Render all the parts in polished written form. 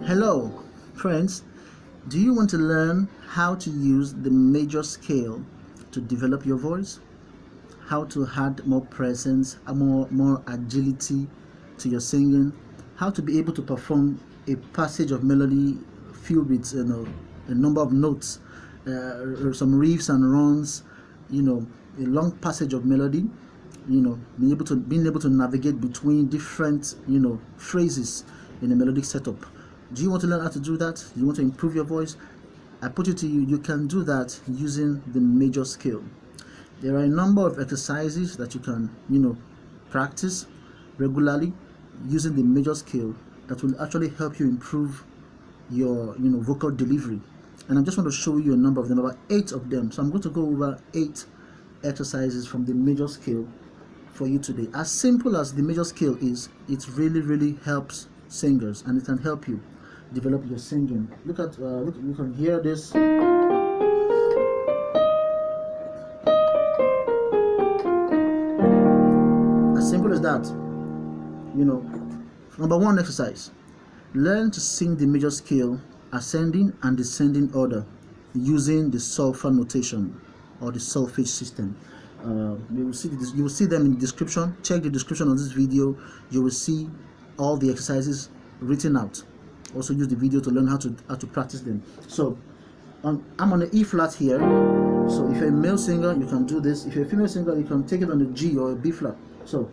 Hello, friends. Do you want to learn how to use the major scale to develop your voice? How to add more presence, more agility to your singing? How to be able to perform a passage of melody filled with a number of notes, some riffs and runs, a long passage of melody. Being able to navigate between different phrases in a melodic setup. Do you want to learn how to do that? You want to improve your voice? I put it to you, you can do that using the major scale. There are a number of exercises that you can practice regularly using the major scale that will actually help you improve your vocal delivery. And I just want to show you a number of them, about 8 of them. So I'm going to go over 8 exercises from the major scale for you today. As simple as the major scale is, it really helps singers, and it can help you develop your singing. Look, you can hear this. As simple as that. Number 1 exercise: learn to sing the major scale ascending and descending order using the solfa notation or the solfege system. You will see them in the description. Check the description of this video. You will see all the exercises written out. Also use the video to learn how to practice them. So I'm on the E flat here. So if you're a male singer, you can do this. If you're a female singer, you can take it on a G or a B flat. So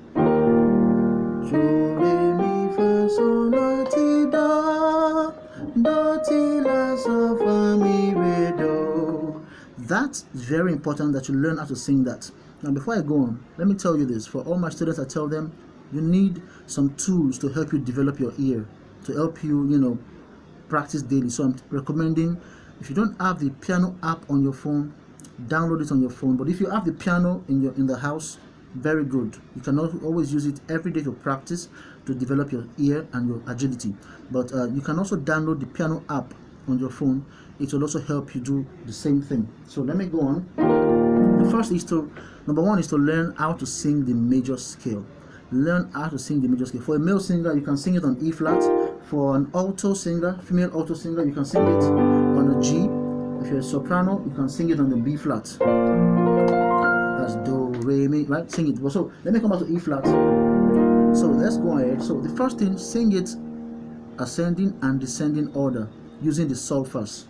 that's very important that you learn how to sing that. Now before I go on, let me tell you this. For all my students, I tell them you need some tools to help you develop your ear, to help you practice daily. So I'm recommending, if you don't have the piano app on your phone, download it on your phone. But if you have the piano in the house, very good. You can always use it every day to practice, to develop your ear and your agility. But you can also download the piano app on your phone. It will also help you do the same thing. So let me go on. The first is number 1 is to learn how to sing the major scale. Learn how to sing the major scale. For a male singer, you can sing it on E flat. For an alto singer, female alto singer, you can sing it on a G. If you're a soprano, you can sing it on the B flat. That's do, re, mi, right? Sing it. So let me come back to E flat. So let's go ahead. So the first thing, sing it ascending and descending order using the solfas.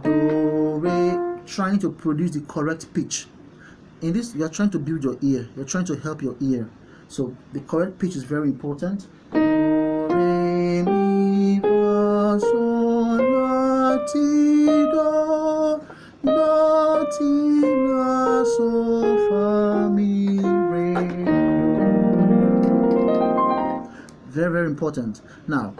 Do, re, trying to produce the correct pitch. In this, you are trying to build your ear. You're trying to help your ear. So the correct pitch is very important. Do, re, mi, fa, sol, la, ti, do, ti, la, so, fa, mi, re. Very important. Now,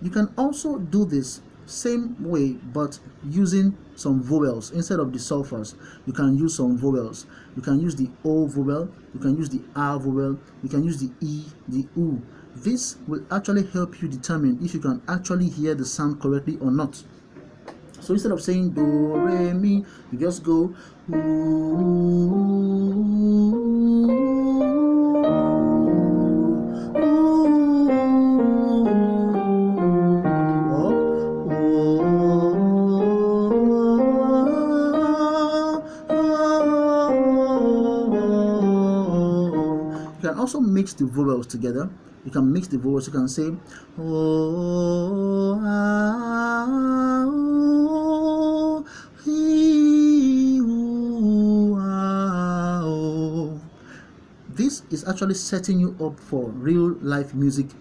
you can also do this same way, but using some vowels instead of the solfas. You can use some vowels. You can use the O vowel, you can use the R vowel, you can use the E, the U. This will actually help you determine if you can actually hear the sound correctly or not. So instead of saying do, re, mi, you just go also mix the vowels together. You can mix the vowels. You can say oh, ah, oh, he, ooh, ah, oh. This is actually setting you up for real life music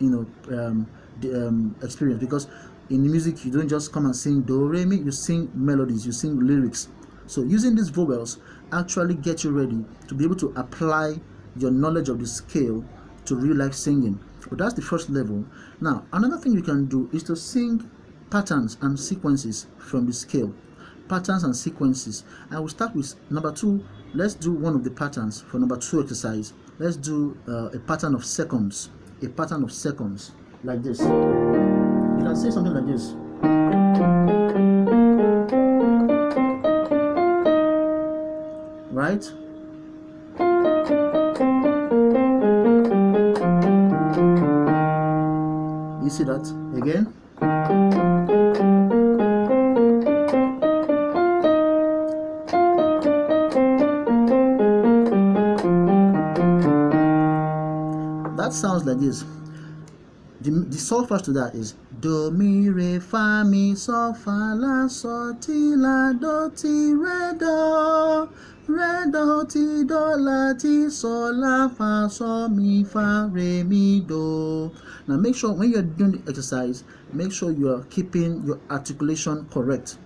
experience, because in music you don't just come and sing do, re, mi. You sing melodies, you sing lyrics. So using these vowels actually get you ready to be able to apply your knowledge of the scale to real life singing. But that's the first level. Now another thing you can do is to sing patterns and sequences from the scale. Patterns and sequences. I will start with number 2. Let's do one of the patterns for number 2 exercise. Let's do a pattern of seconds. A pattern of seconds like this. You can say something like this. Right? You see that again? That sounds like this. The solfas to that is do, mi, re, fa, mi, sol, fa, la, sol, ti, la, do, ti, re, do, ti, do, la, ti, sol, la, fa, sol, mi, fa, re, mi, do. Now make sure when you're doing the exercise, make sure you're keeping your articulation correct.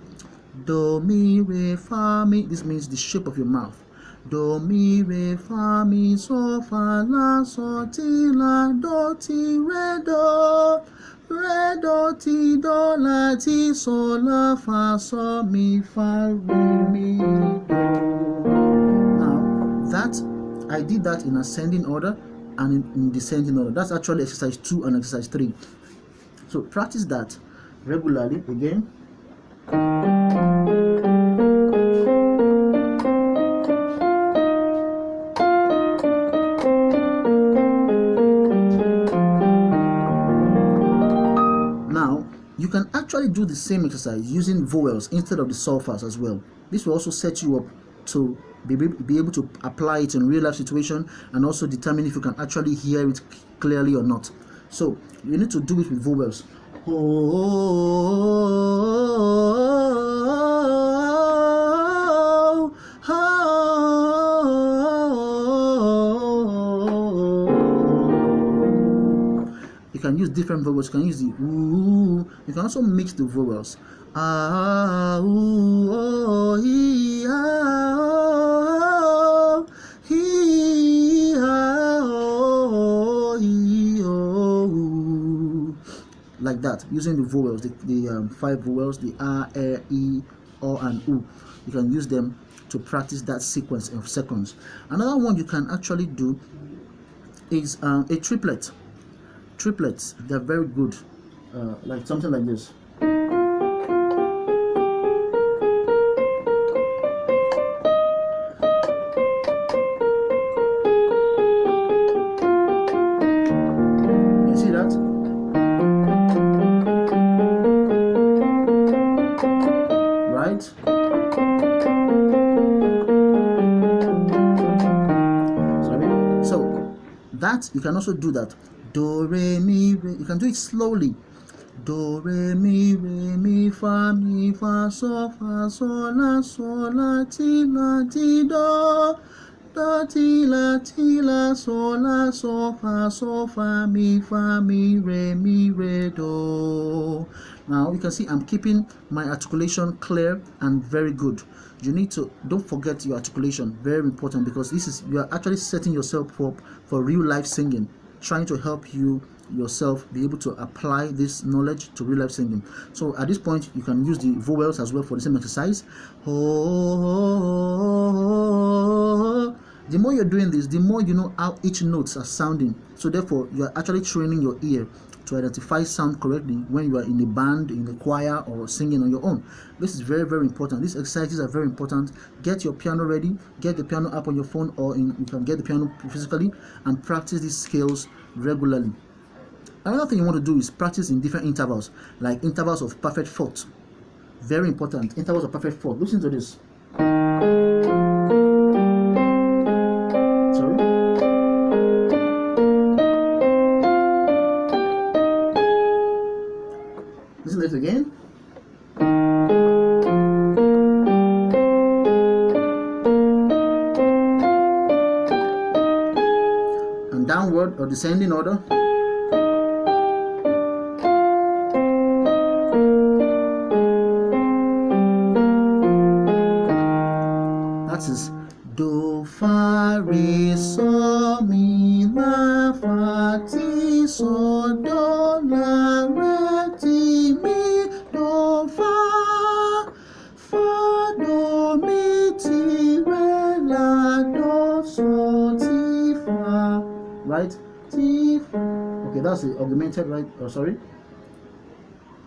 Do, mi, re, fa, mi. This means the shape of your mouth. Do, mi, re, fa, mi, sol, fa, la, sol, ti, la, do, ti, re, do, ti, do, la, ti, sol, la, fa, sol, mi, fa, re, mi, do. Now, that, I did that in ascending order and in descending order. That's actually exercise 2 and exercise 3. So practice that regularly again. You can actually do the same exercise using vowels instead of the solfas as well. This will also set you up to be able to apply it in real life situation and also determine if you can actually hear it clearly or not. So you need to do it with vowels. You can use different vowels. You can use the ooh. You can also mix the vowels. Ah, ooh, oh, he, ah, oh, he, ah, oh, he, oh, like that. Using the vowels, the 5 vowels, the ah, e, o, and u. You can use them to practice that sequence of seconds. Another one you can actually do is a triplet. Triplets, they're very good, like something like this. You see that? Right? Sorry. So that you can also do that. Do, re, mi, re. You can do it slowly. Do, re, mi, fa, sol, la, ti, do, ti, la, sol, fa, mi, re, do. Now you can see I'm keeping my articulation clear and very good. You need to, don't forget your articulation, very important, because this is, you are actually setting yourself up for real life singing, trying to help you yourself be able to apply this knowledge to real life singing. So at this point you can use the vowels as well for the same exercise. The more you're doing this, the more you know how each notes are sounding. So therefore you are actually training your ear to identify sound correctly when you are in a band, in a choir, or singing on your own. This is very, very important. These exercises are very important. Get your piano ready, get the piano app on your phone, or you can get the piano physically and practice these scales regularly. Another thing you want to do is practice in different intervals, like intervals of perfect fourth. Very important, intervals of perfect fourth. Listen to this. Listen to it again. And downward or descending order. That is do, fa, re, sol, mi, la, fa, ti, sol, do, la, re, ti, mi, do, fa, do, mi, ti, re, la, do, sol, ti, fa. Right? Ti, fa. Okay, that's the augmented, right? Oh, sorry.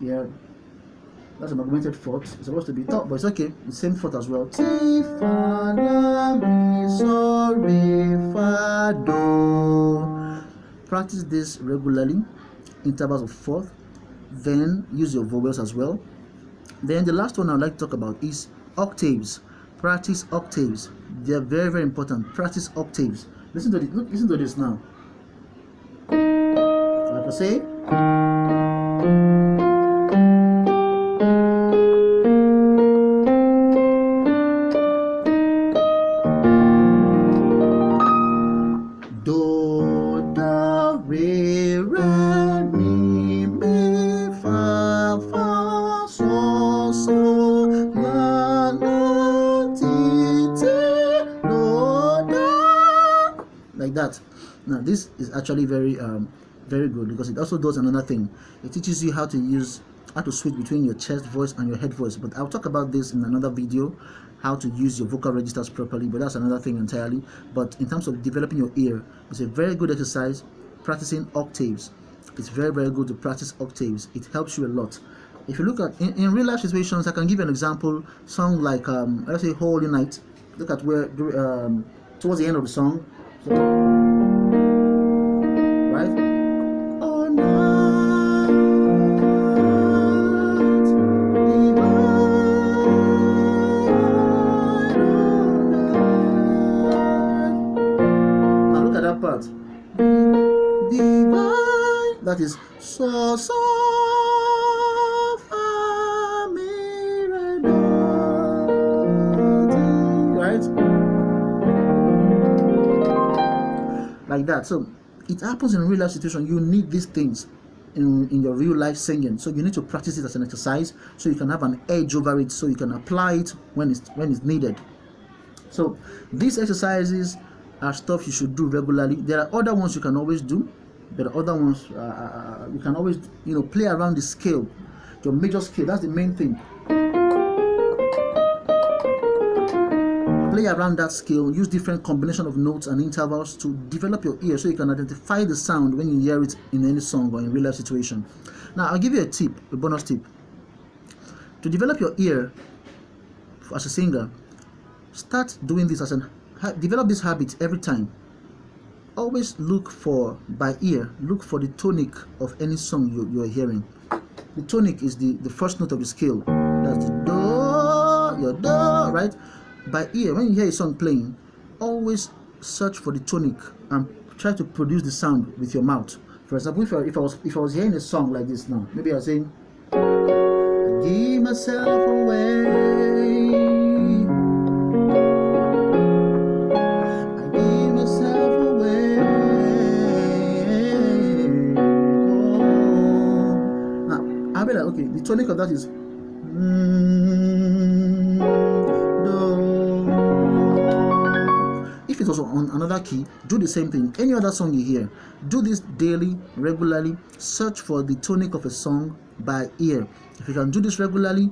Yeah. That's an augmented fourth. It's supposed to be top, but it's okay. The same fourth as well. Ti, fa, la, mi, sol, re, fa, do. Practice this regularly. Intervals of fourth. then use your vowels as well. Then the last one I'd like to talk about is octaves. Practice octaves. They're very, very important. Practice octaves. Listen to this. Listen to this now. Like I say, do, da, re, mi, fa, sol, la, ti, do, da. Like that. Now this is actually very very good, because it also does another thing. It teaches you how to switch between your chest voice and your head voice, but I'll talk about this in another video, how to use your vocal registers properly, but that's another thing entirely. But in terms of developing your ear, it's a very good exercise. Practicing octaves, it's very, very good to practice octaves. It helps you a lot. If you look at in real life situations, I can give you an example. Song like let's say Holy Night. Look at where towards the end of the song, so, right? Part divine, that is so fa mi re do, right? Like that. So it happens in a real life situation. You need these things in your real life singing, so you need to practice it as an exercise, so you can have an edge over it, so you can apply it when it's needed. So these exercises are stuff you should do regularly. There are other ones you can always do. There are other ones you can always, play around the scale, your major scale. That's the main thing. Play around that scale. Use different combination of notes and intervals to develop your ear, so you can identify the sound when you hear it in any song or in real life situation. Now I'll give you a bonus tip. To develop your ear as a singer, start doing this develop this habit every time. Always look for, by ear, look for the tonic of any song you're hearing. The tonic is the first note of the scale. That's the do, your do, right? By ear, when you hear a song playing, always search for the tonic and try to produce the sound with your mouth. For example, if I was hearing a song like this now, maybe I was saying, I give myself away. I'll be like, okay, the tonic of that is do. If it was on another key, do the same thing. Any other song you hear, do this daily, regularly. Search for the tonic of a song by ear. If you can do this regularly,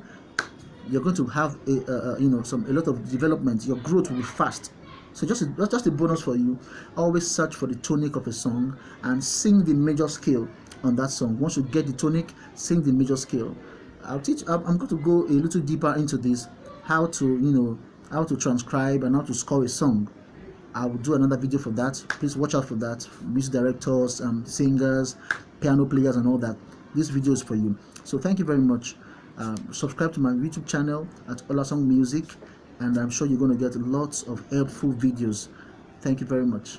you're going to have a lot of development. Your growth will be fast. So that's just a bonus for you. Always search for the tonic of a song and sing the major scale on that song. Once you get the tonic, sing the major scale. I'm going to go a little deeper into this, how to transcribe and how to score a song. I will do another video for that. Please watch out for that. Music directors, singers, piano players, and all that. This video is for you. So thank you very much. Subscribe to my YouTube channel at Olasong Music, and I'm sure you're going to get lots of helpful videos. Thank you very much.